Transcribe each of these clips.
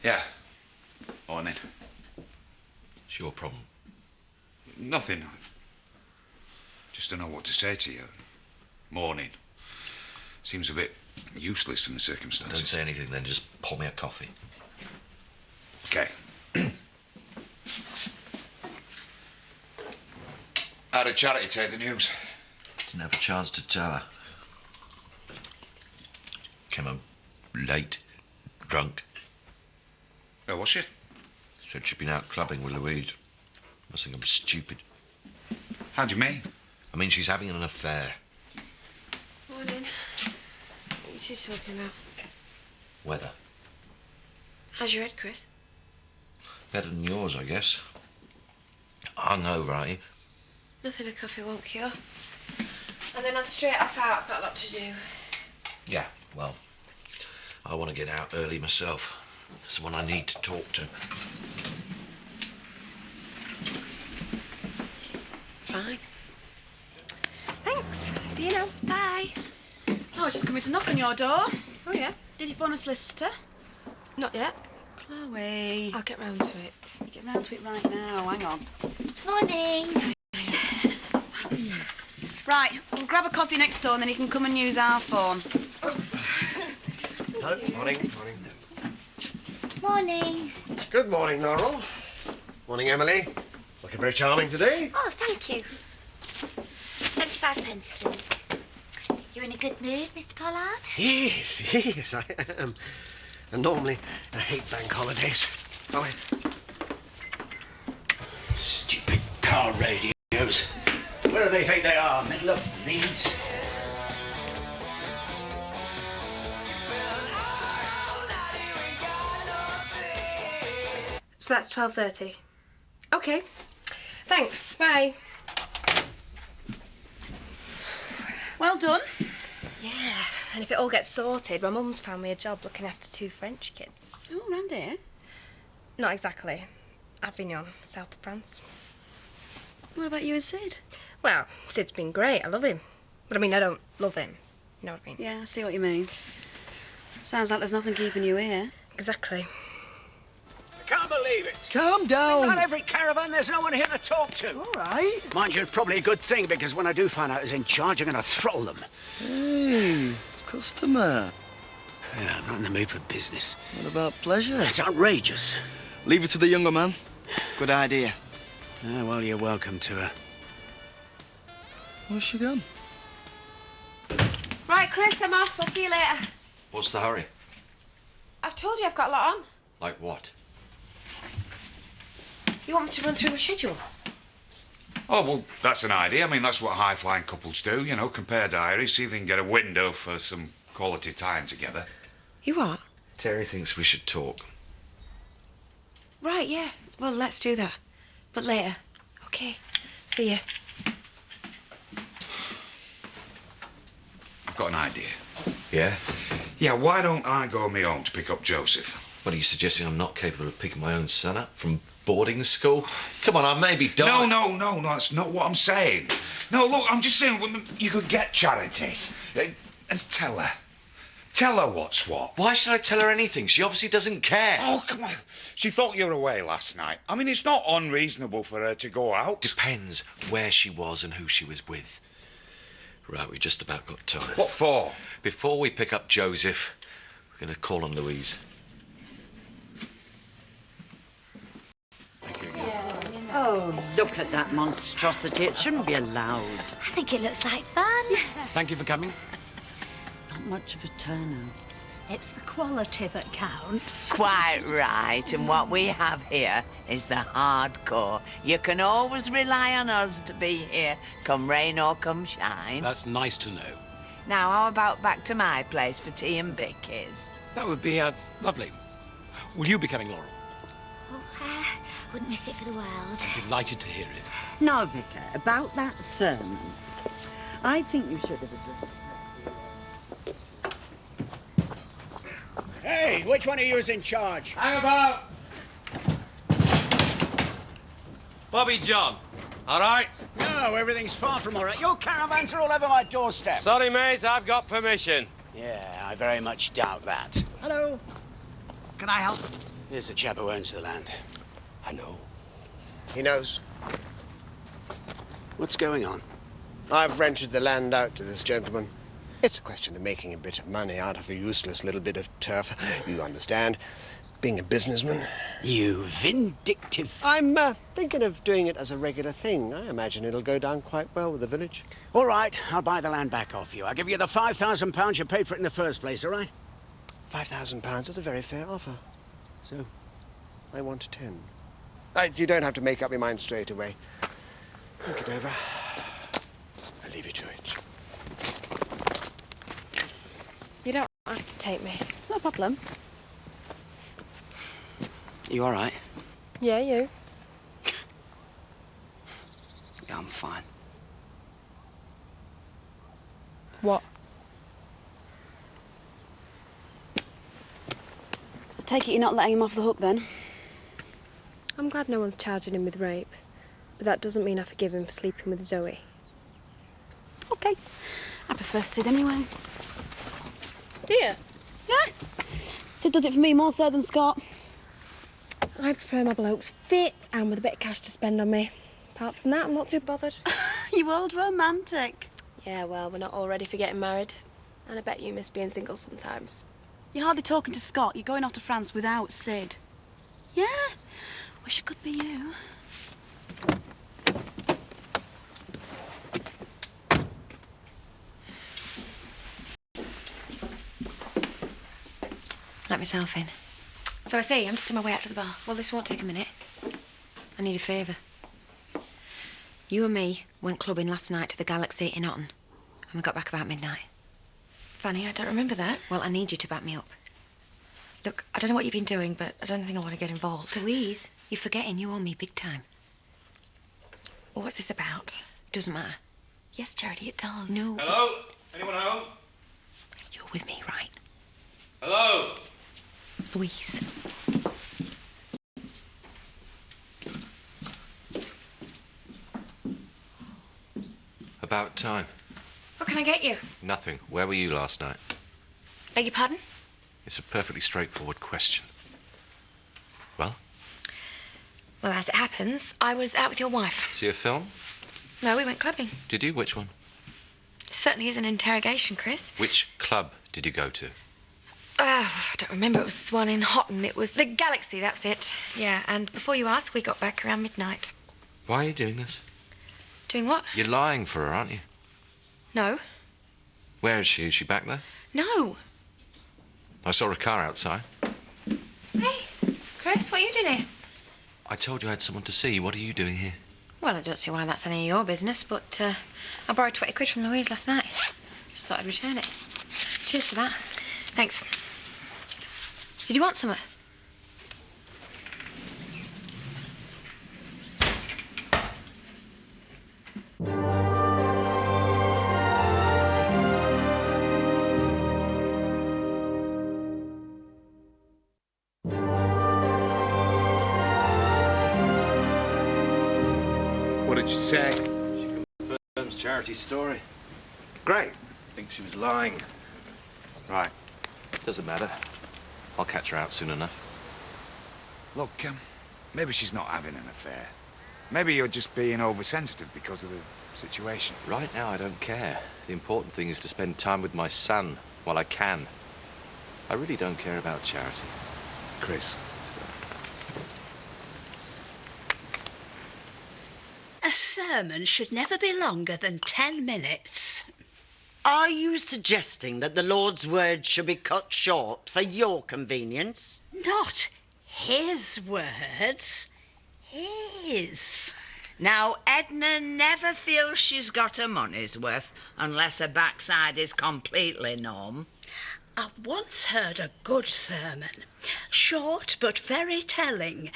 Yeah. Morning. It's your problem. Nothing. Just don't know what to say to you. Morning. Seems a bit useless in the circumstances. Don't say anything then, just pour me a coffee. Okay. How did Charity take the news? Didn't have a chance to tell her. Came home late, drunk. Oh, was she? Said she'd been out clubbing with Louise. Must think I'm stupid. How do you mean? I mean, she's having an affair. Morning. What are you two talking about? Weather. How's your head, Chris? Better than yours, I guess. Hungover, aren't you? Nothing a coffee won't cure. And then I'm straight off out. I've got a lot to do. Yeah, well, I want to get out early myself. Someone I need to talk to. Fine. Thanks. See you now. Bye. Oh, I was just coming to knock on your door. Oh, yeah? Did you phone a solicitor? Not yet. Chloe. I'll get round to it. You get round to it right now. Hang on. Morning. Thanks. Right, we'll grab a coffee next door and then you can come and use our phone. Hello. Morning. Morning. Morning. Good morning, Laurel. Morning, Emily. Looking very charming today. Oh, thank you. 75 pence, please. You're in a good mood, Mr. Pollard? Yes, I am. And normally, I hate bank holidays. Oh, stupid car radios. Where do they think they are? Middle of Leeds? So that's 12:30. Okay. Thanks. Bye. Well done. Yeah. And if it all gets sorted, my mum's found me a job looking after 2 French kids. Oh, round here. Not exactly. Avignon, south of France. What about you and Sid? Well, Sid's been great. I love him. But I mean, I don't love him. You know what I mean? Yeah, I see what you mean. Sounds like there's nothing keeping you here. Exactly. I can't believe it. Calm down. Not every caravan, there's no one here to talk to. All right. Mind you, it's probably a good thing, because when I do find out who's in charge, I'm going to throttle them. Hey, customer. Yeah, I'm not in the mood for business. What about pleasure? It's outrageous. Leave it to the younger man. Good idea. Ah, well, you're welcome to her. Where's she gone? Right, Chris, I'm off. I'll see you later. What's the hurry? I've told you I've got a lot on. Like what? You want me to run through my schedule? Oh, well, that's an idea. I mean, that's what high-flying couples do, you know, compare diaries, see if they can get a window for some quality time together. You what? Terry thinks we should talk. Right, yeah. Well, let's do that. But later. Okay. See ya. I've got an idea. Yeah? Yeah, why don't I go on my own to pick up Joseph? What, are you suggesting I'm not capable of picking my own son up from boarding school? Come on, I maybe don't. No, that's not what I'm saying. No, look, I'm just saying you could get Charity and tell her. Tell her what's what. Why should I tell her anything? She obviously doesn't care. Oh, come on. She thought you were away last night. I mean, it's not unreasonable for her to go out. Depends where she was and who she was with. Right, we just about got time. What for? Before we pick up Joseph, we're going to call on Louise. Oh, look at that monstrosity. It shouldn't be allowed. I think it looks like fun. Thank you for coming. Not much of a turnout. It's the quality that counts. Quite right, and what we have here is the hardcore. You can always rely on us to be here, come rain or come shine. That's nice to know. Now, how about back to my place for tea and bickies? That would be lovely. Will you be coming, Laurel? Oh, wouldn't miss it for the world. Delighted to hear it. Now, Vicar, about that sermon. I think you should have addressed. Hey, which one of you is in charge? Hang about! Bobby John, all right? No, everything's far from all right. Your caravans are all over my doorstep. Sorry, mate, I've got permission. Yeah, I very much doubt that. Hello. Can I help? Here's the chap who owns the land. I know. He knows. What's going on? I've rented the land out to this gentleman. It's a question of making a bit of money out of a useless little bit of turf. You understand? Being a businessman. You vindictive... I'm thinking of doing it as a regular thing. I imagine it'll go down quite well with the village. All right, I'll buy the land back off you. I'll give you the £5,000 you paid for it in the first place, all right? £5,000 is a very fair offer. So? I want 10. You don't have to make up your mind straight away. Think it over. I'll leave you to it. You don't have to take me. It's no problem. You all right? Yeah, you. Yeah, I'm fine. What? I take it you're not letting him off the hook, then? I'm glad no one's charging him with rape. But that doesn't mean I forgive him for sleeping with Zoe. OK. I prefer Sid anyway. Do you? Yeah. Sid does it for me more so than Scott. I prefer my blokes fit and with a bit of cash to spend on me. Apart from that, I'm not too bothered. You old romantic. Yeah, well, we're not all ready for getting married. And I bet you miss being single sometimes. You're hardly talking to Scott. You're going off to France without Sid. Yeah. Wish it could be you. Let myself in. So I say, I'm just on my way out to the bar. Well, this won't take a minute. I need a favour. You and me went clubbing last night to the Galaxy in Otten, and we got back about midnight. Fanny, I don't remember that. Well, I need you to back me up. Look, I don't know what you've been doing, but I don't think I want to get involved. Louise, you're forgetting you owe me big time. Well, what's this about? Doesn't matter. Yes, Charity, it does. No. Hello? Anyone home? You're with me, right? Hello? Louise. About time. What can I get you? Nothing. Where were you last night? Beg your pardon? It's a perfectly straightforward question. Well? Well, as it happens, I was out with your wife. See a film? No, we went clubbing. Did you? Which one? Certainly is an interrogation, Chris. Which club did you go to? I don't remember. It was one in Houghton. It was the Galaxy, that's it. Yeah, and before you ask, we got back around midnight. Why are you doing this? Doing what? You're lying for her, aren't you? No. Where is she? Is she back there? No. I saw a car outside. Hey, Chris, what are you doing here? I told you I had someone to see. What are you doing here? Well, I don't see why that's any of your business, but I borrowed 20 quid from Louise last night. Just thought I'd return it. Cheers for that. Thanks. Did you want something? What did you say? She confirms Charity's story. Great. Thinks she was lying. Right. Doesn't matter. I'll catch her out soon enough. Look, maybe she's not having an affair. Maybe you're just being oversensitive because of the situation. Right now, I don't care. The important thing is to spend time with my son while I can. I really don't care about Charity. Chris. A sermon should never be longer than 10 minutes. Are you suggesting that the Lord's words should be cut short for your convenience? Not his words. His. Now, Edna never feels she's got her money's worth unless her backside is completely numb. I once heard a good sermon. Short but very telling.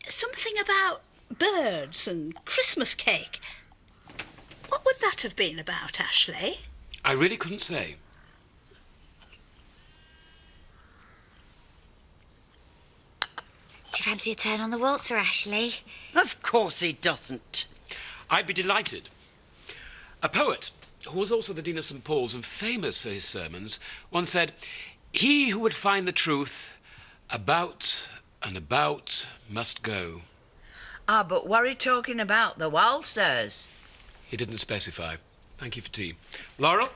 Something about birds and Christmas cake. What would that have been about, Ashley? I really couldn't say. Do you fancy a turn on the waltzer, Ashley? Of course he doesn't. I'd be delighted. A poet, who was also the Dean of St. Paul's and famous for his sermons, once said, "He who would find the truth about And about must go. Ah, but what are you talking about? The waltzers? He didn't specify. Thank you for tea. Laurel?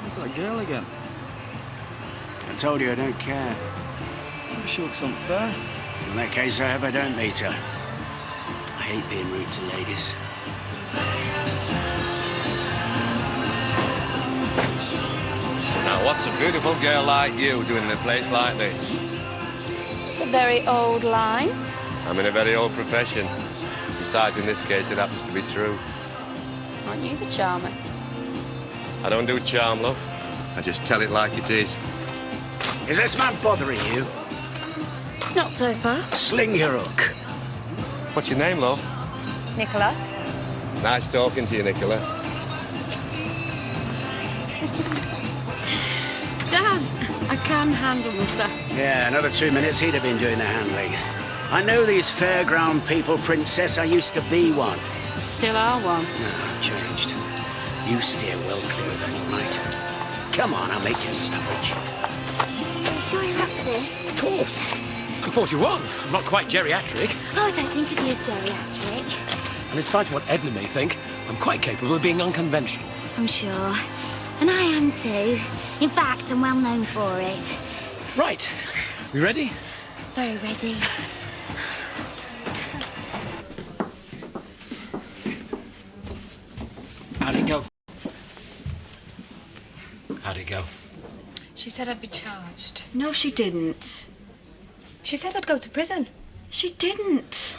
It's that girl again. I told you I don't care. She looks unfair. In that case, I hope I don't meet her. I hate being rude to ladies. Now, what's a beautiful girl like you doing in a place like this? It's a very old line. I'm in a very old profession. Besides, in this case, it happens to be true. Aren't you the charmer? I don't do charm, love. I just tell it like it is. Is this man bothering you? Not so far. Sling your hook. What's your name, love? Nicola? Nice talking to you, Nicola. Dad, I can handle myself. Yeah, another 2 minutes, he'd have been doing the handling. I know these fairground people, Princess. I used to be one. Still are one. No, I've changed. You steer well clear of them, all right? Come on, I'll make you a sandwich. Are you sure you're up for this? Of course. I'm 41. I'm not quite geriatric. Oh, I don't think of you as geriatric. And in spite of what Edna may think, I'm quite capable of being unconventional. I'm sure. And I am too. In fact, I'm well known for it. Right. You ready? Very ready. How'd it go? How'd it go? She said I'd be charged. No, she didn't. She said I'd go to prison. She didn't.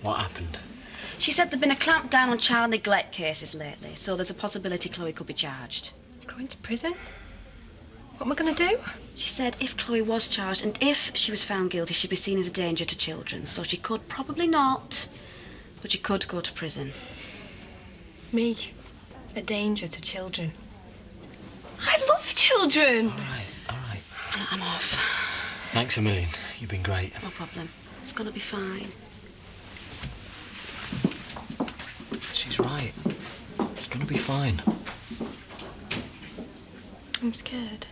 What happened? She said there'd been a clampdown on child neglect cases lately, so there's a possibility Chloe could be charged. Going to prison? What am I going to do? She said if Chloe was charged and if she was found guilty, she'd be seen as a danger to children. So she could probably not, but she could go to prison. Me? A danger to children? I love children! All right. I'm off. Thanks a million. You've been great. No problem. It's gonna be fine. She's right. It's gonna be fine. I'm scared.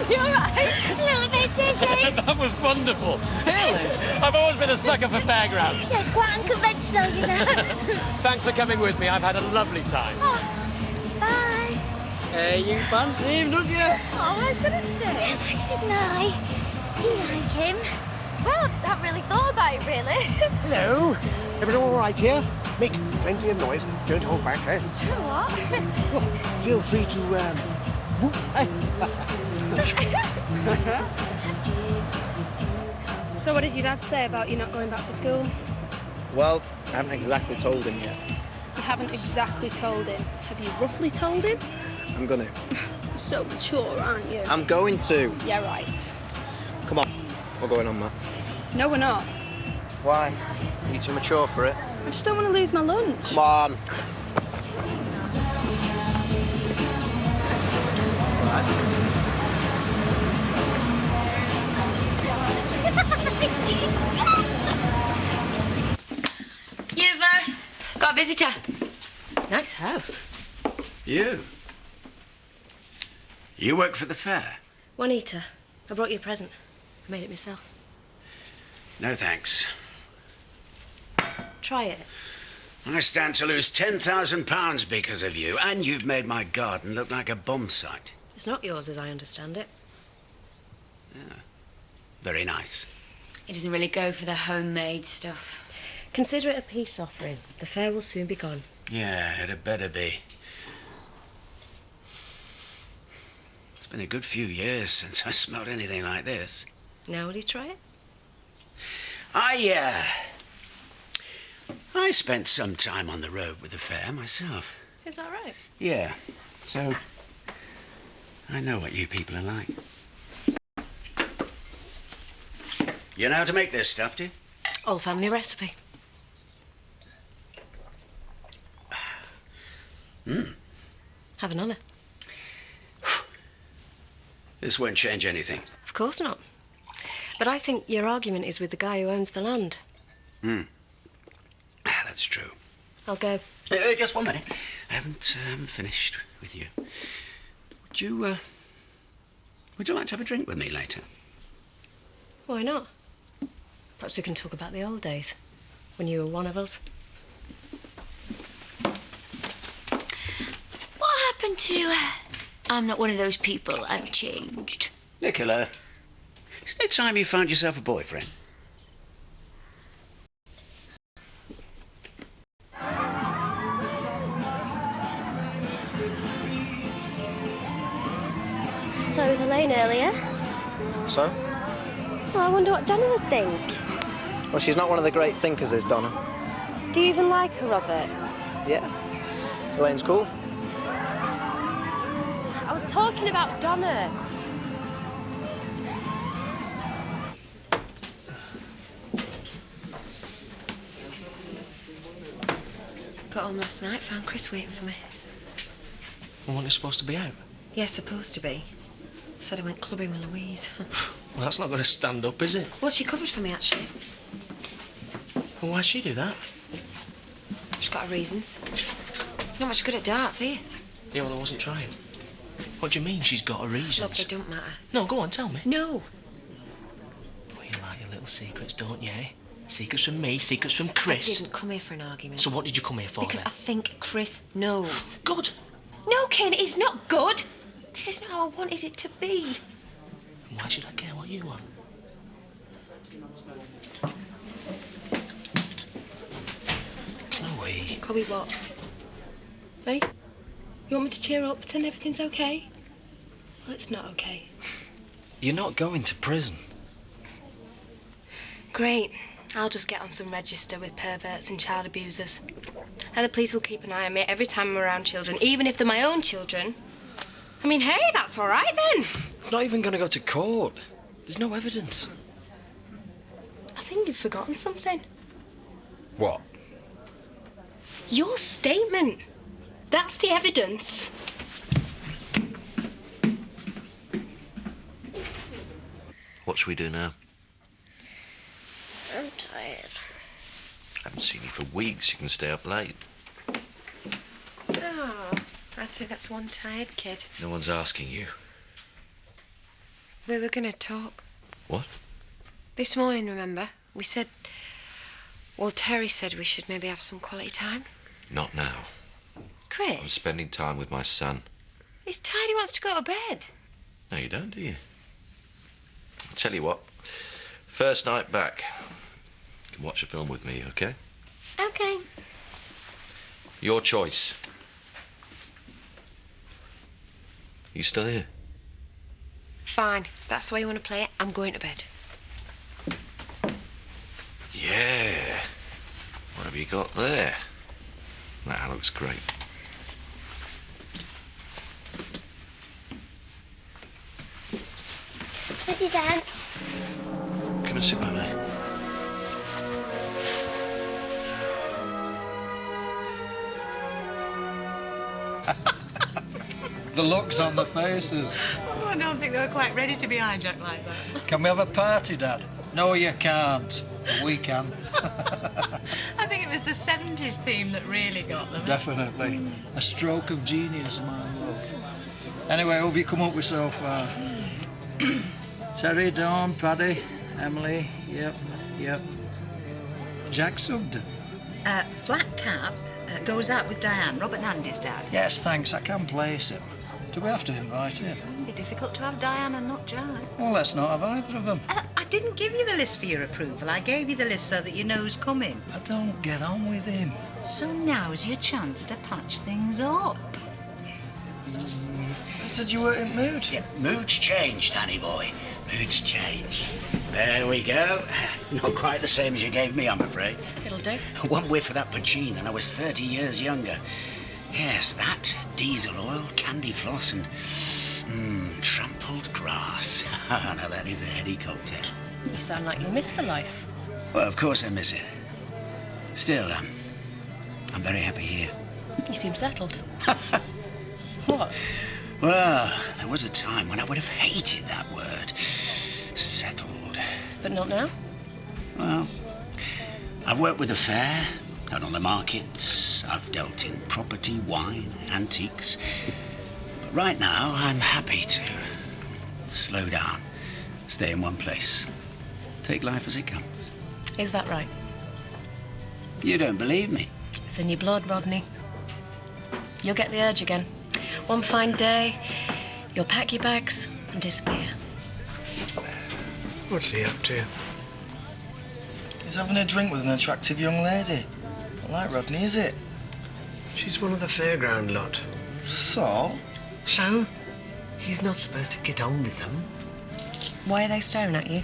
You're right. A little bit dizzy. That was wonderful. Really? I've always been a sucker for fairgrounds. Yeah, it's quite unconventional, you know. Thanks for coming with me. I've had a lovely time. Oh, bye. Hey, you fancy him, don't you? Oh, I should have said. Why shouldn't I? Do you like him? Well, I haven't really thought about it, really. Hello. Everything all right here? Make plenty of noise. Don't hold back, eh? You know what? Well, feel free to, whoop. So what did your dad say about you not going back to school? Well, I haven't exactly told him yet. You haven't exactly told him. Have you roughly told him? I'm gonna. You're so mature, aren't you? I'm going to. Yeah, right. Come on. We're going on, Matt. No, we're not. Why? Are you too mature for it? I just don't want to lose my lunch. Come on. You've got a visitor. Nice house. You? You work for the fair? Juanita, I brought you a present. I made it myself. No, thanks. Try it. I stand to lose £10,000 because of you, and you've made my garden look like a bomb site. It's not yours, as I understand it. Yeah. Very nice. He doesn't really go for the homemade stuff. Consider it a peace offering. The fair will soon be gone. Yeah, it had better be. It's been a good few years since I smelled anything like this. Now will you try it? I spent some time on the road with the fair myself. Is that right? Yeah, so I know what you people are like. You know how to make this stuff, do you? Old family recipe. Have an honour. This won't change anything. Of course not. But I think your argument is with the guy who owns the land. That's true. I'll go. Just 1 minute. I haven't finished with you. Would you like to have a drink with me later? Why not? Perhaps we can talk about the old days, when you were one of us. What happened to... I'm not one of those people. I've changed. Nicola, isn't it time you found yourself a boyfriend? So with Elaine earlier. So? Well, I wonder what Donna would think. Well, she's not one of the great thinkers, is Donna. Do you even like her, Robert? Yeah. Elaine's cool. I was talking about Donna. Got home last night, found Chris waiting for me. Well, wasn't he supposed to be out? Yeah, supposed to be. Said I went clubbing with Louise. Well, that's not going to stand up, is it? Well, she covered for me, actually. Well, why'd she do that? She's got her reasons. Not much good at darts, here. Yeah, well, I wasn't trying. What do you mean she's got her reasons? Look, they don't matter. No, go on, tell me. No. Well, you like your little secrets, don't you, eh? Secrets from me, secrets from Chris. I didn't come here for an argument. So what did you come here for, Because then? I think Chris knows. Good. No, Ken, it's not good. This is not how I wanted it to be. And why should I care what you want? Chloe. Chloe what? Hey? You want me to cheer up, pretend everything's okay? Well, it's not okay. You're not going to prison. Great. I'll just get on some register with perverts and child abusers. And the police will keep an eye on me every time I'm around children, even if they're my own children. I mean, hey, that's all right then. You're not even going to go to court. There's no evidence. I think you've forgotten something. What? Your statement. That's the evidence. What should we do now? I'm tired. I haven't seen you for weeks. You can stay up late. Oh, I'd say that's one tired kid. No one's asking you. We were going to talk. What? This morning, remember? We said... Well, Terry said we should maybe have some quality time. Not now. Chris? I'm spending time with my son. He's tired. He wants to go to bed. No, you don't, do you? I'll tell you what. First night back. You can watch a film with me, OK? OK. Your choice. You still here? Fine. If that's the way you want to play it, I'm going to bed. Yeah. What have you got there? That looks great. Ready, Dad? Come and sit by me. The looks on the faces. Oh, I don't think they were quite ready to be hijacked like that. Can we have a party, Dad? No, you can't. We can. I think it was the 70s theme that really got them. Definitely. A stroke of genius, my love. Anyway, what have you come up with so far? Terry, Dawn, Paddy, Emily, yep. Jack Sugden. Flat Cap goes out with Diane, Robert Nandy's dad. Yes, thanks, I can place him. Do we have to invite him? It'd be difficult to have Diane and not Jack. Well, let's not have either of them. I didn't give you the list for your approval. I gave you the list so that you know who's coming. I don't get on with him. So now's your chance to patch things up. I said you weren't in mood. Yeah, mood's changed, Danny boy. Mood's changed. There we go. Not quite the same as you gave me, I'm afraid. It'll do. One whiff of that Pachin and I was 30 years younger. Yes, that, diesel oil, candy floss and trampled grass. Now that is a heady cocktail. You sound like you miss the life. Well, of course I miss it. Still, I'm very happy here. You seem settled. What? Well, there was a time when I would have hated that word. Settled. But not now? Well, I've worked with the fair, out on the markets. I've dealt in property, wine, antiques. But right now, I'm happy to slow down, stay in one place, take life as it comes. Is that right? You don't believe me? It's in your blood, Rodney. You'll get the urge again. One fine day, you'll pack your bags and disappear. What's he up to? He's having a drink with an attractive young lady. Not like Rodney, is it? She's one of the fairground lot. So? So? He's not supposed to get on with them. Why are they staring at you?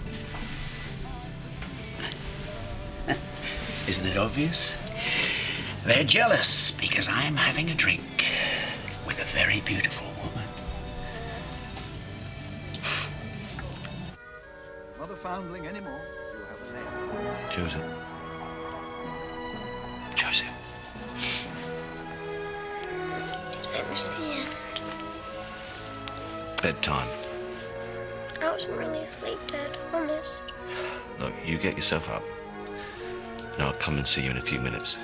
Isn't it obvious? They're jealous because I'm having a drink with a very beautiful woman. Not a foundling anymore. You have a name. Joseph. Joseph. Did I miss the end? Bedtime. I wasn't really asleep, Dad, honest. Look, you get yourself up. And I'll come and see you in a few minutes.